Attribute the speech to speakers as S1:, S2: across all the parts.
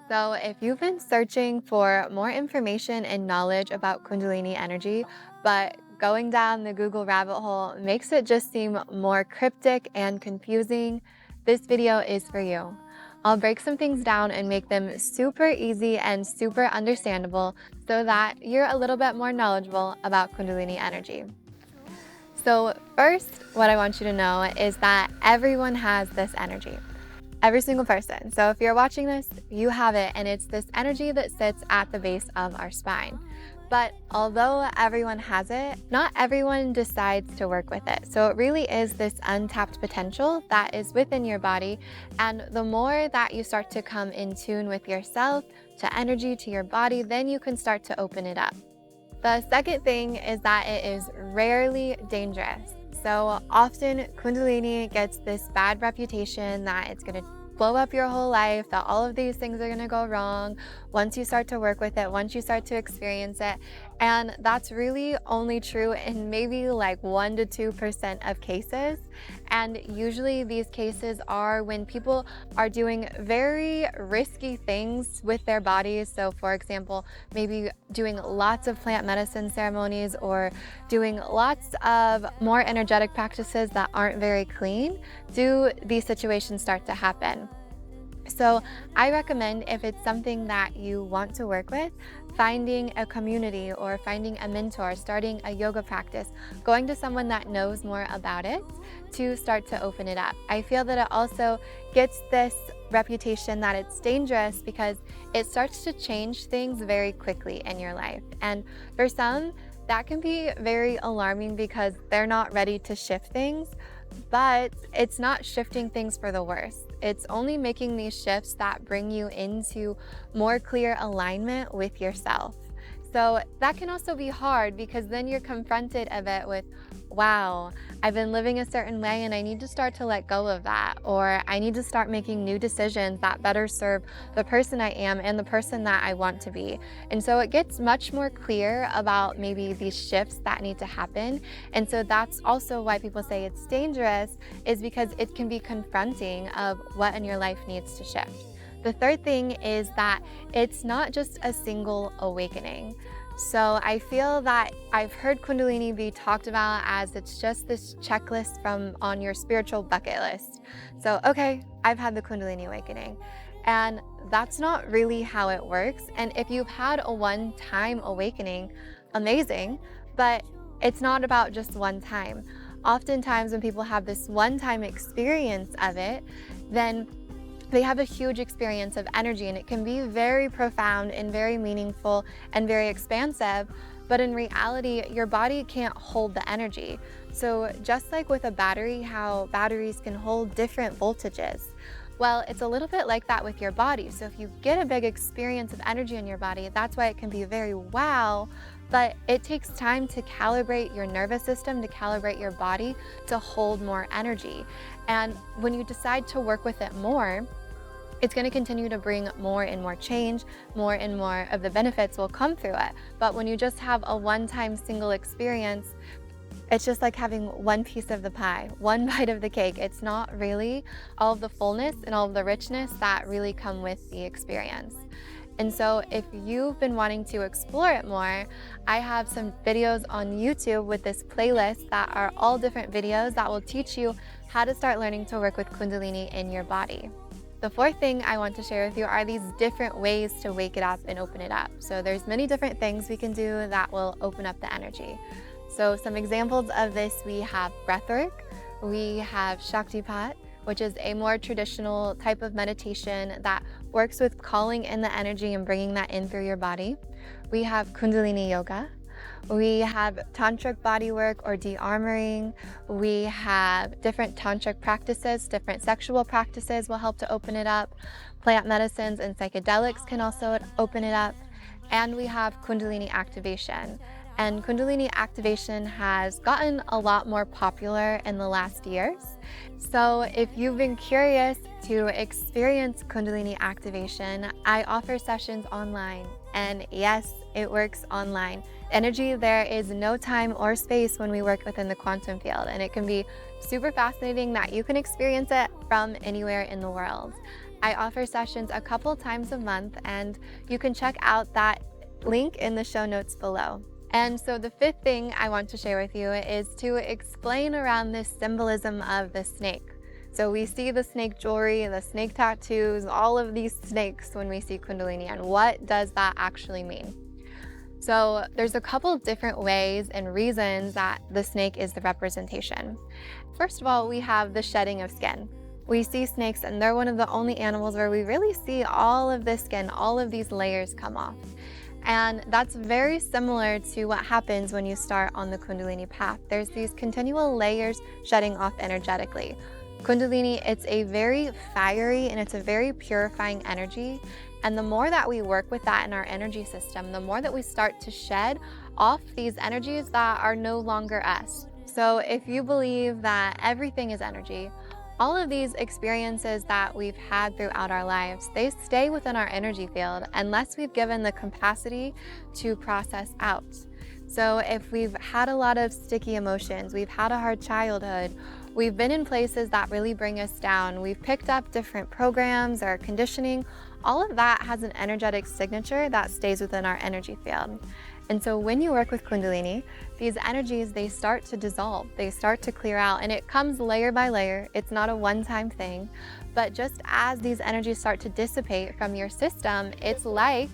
S1: So, if you've been searching for more information and knowledge about Kundalini energy, but going down the Google rabbit hole makes it just seem more cryptic and confusing, this video is for you. I'll break some things down and make them super easy and super understandable so that you're a little bit more knowledgeable about Kundalini energy. So, first, what I want you to know is that everyone has this energy. Every single person. So if you're watching this, you have it, and it's this energy that sits at the base of our spine. But although everyone has it, not everyone decides to work with it. So it really is this untapped potential that is within your body. And the more that you start to come in tune with yourself, to energy, to your body, then you can start to open it up. The second thing is that it is rarely dangerous. So often Kundalini gets this bad reputation that it's going to blow up your whole life, that all of these things are going to go wrong once you start to work with it, once you start to experience it. And that's really only true in maybe like 1 to 2% of cases. And usually these cases are when people are doing very risky things with their bodies. So for example, maybe doing lots of plant medicine ceremonies or doing lots of more energetic practices that aren't very clean, do these situations start to happen. So I recommend, if it's something that you want to work with, finding a community or finding a mentor, starting a yoga practice, going to someone that knows more about it to start to open it up. I feel that it also gets this reputation that it's dangerous because it starts to change things very quickly in your life. And for some, that can be very alarming because they're not ready to shift things. But it's not shifting things for the worse. It's only making these shifts that bring you into more clear alignment with yourself. So that can also be hard because then you're confronted a bit with, wow, I've been living a certain way and I need to start to let go of that, or I need to start making new decisions that better serve the person I am and the person that I want to be. And so it gets much more clear about maybe these shifts that need to happen. And so that's also why people say it's dangerous, is because it can be confronting of what in your life needs to shift. The third thing is that it's not just a single awakening. So I feel that I've heard Kundalini be talked about as it's just this checklist from on your spiritual bucket list. So, okay, I've had the Kundalini awakening. And that's not really how it works. And if you've had a one-time awakening, amazing, but it's not about just one time. Oftentimes when people have this one-time experience of it, then they have a huge experience of energy, and it can be very profound and very meaningful and very expansive, but in reality, your body can't hold the energy. So just like with a battery, how batteries can hold different voltages, well, it's a little bit like that with your body. So if you get a big experience of energy in your body, that's why it can be very wow, but it takes time to calibrate your nervous system, to calibrate your body to hold more energy. And when you decide to work with it more, it's going to continue to bring more and more change, more and more of the benefits will come through it. But when you just have a one-time single experience, it's just like having one piece of the pie, one bite of the cake. It's not really all of the fullness and all of the richness that really come with the experience. And so if you've been wanting to explore it more, I have some videos on YouTube with this playlist that are all different videos that will teach you how to start learning to work with Kundalini in your body. The fourth thing I want to share with you are these different ways to wake it up and open it up. So there's many different things we can do that will open up the energy. So some examples of this, we have breathwork, we have Shaktipat, which is a more traditional type of meditation that works with calling in the energy and bringing that in through your body. We have Kundalini yoga. We have tantric bodywork or de-armoring. We have different tantric practices, different sexual practices will help to open it up. Plant medicines and psychedelics can also open it up. And we have Kundalini activation. And Kundalini activation has gotten a lot more popular in the last years. So if you've been curious to experience Kundalini activation, I offer sessions online. And yes, it works online. Energy, there is no time or space when we work within the quantum field, and it can be super fascinating that you can experience it from anywhere in the world. I offer sessions a couple times a month, and you can check out that link in the show notes below. And so the fifth thing I want to share with you is to explain around this symbolism of the snake. So we see the snake jewelry, the snake tattoos, all of these snakes when we see Kundalini, and what does that actually mean? So there's a couple of different ways and reasons that the snake is the representation. First of all, we have the shedding of skin. We see snakes, and they're one of the only animals where we really see all of this skin, all of these layers come off. And that's very similar to what happens when you start on the Kundalini path. There's these continual layers shedding off energetically. Kundalini, it's a very fiery and it's a very purifying energy. And the more that we work with that in our energy system, the more that we start to shed off these energies that are no longer us. So if you believe that everything is energy, all of these experiences that we've had throughout our lives, they stay within our energy field unless we've given the capacity to process out. So if we've had a lot of sticky emotions, we've had a hard childhood, we've been in places that really bring us down, we've picked up different programs or conditioning, all of that has an energetic signature that stays within our energy field. And so when you work with Kundalini, these energies, they start to dissolve, they start to clear out, and it comes layer by layer. It's not a one-time thing, but just as these energies start to dissipate from your system, it's like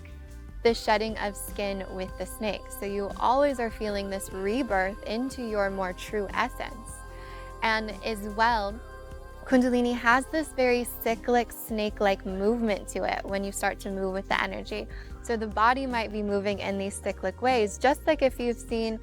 S1: the shedding of skin with the snake. So you always are feeling this rebirth into your more true essence. And as well, Kundalini has this very cyclic, snake-like movement to it when you start to move with the energy. So the body might be moving in these cyclic ways, just like if you've seen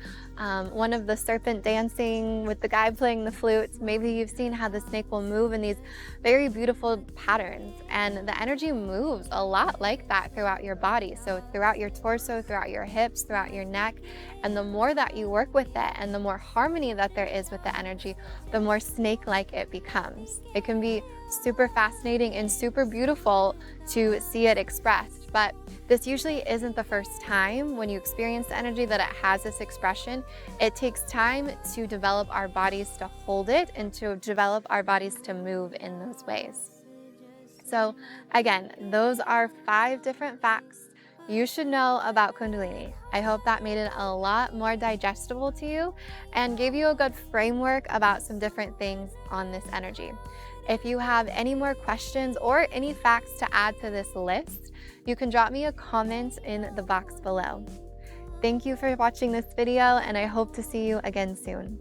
S1: one of the serpent dancing with the guy playing the flute, maybe you've seen how the snake will move in these very beautiful patterns. And the energy moves a lot like that throughout your body. So throughout your torso, throughout your hips, throughout your neck. And the more that you work with it and the more harmony that there is with the energy, the more snake-like it becomes. It can be super fascinating and super beautiful to see it expressed, but this usually isn't the first time when you experience the energy that it has this expression. It takes time to develop our bodies to hold it and to develop our bodies to move in those ways. So again, those are 5 different facts you should know about Kundalini. I hope that made it a lot more digestible to you and gave you a good framework about some different things on this energy. If you have any more questions or any facts to add to this list, you can drop me a comment in the box below. Thank you for watching this video, and I hope to see you again soon.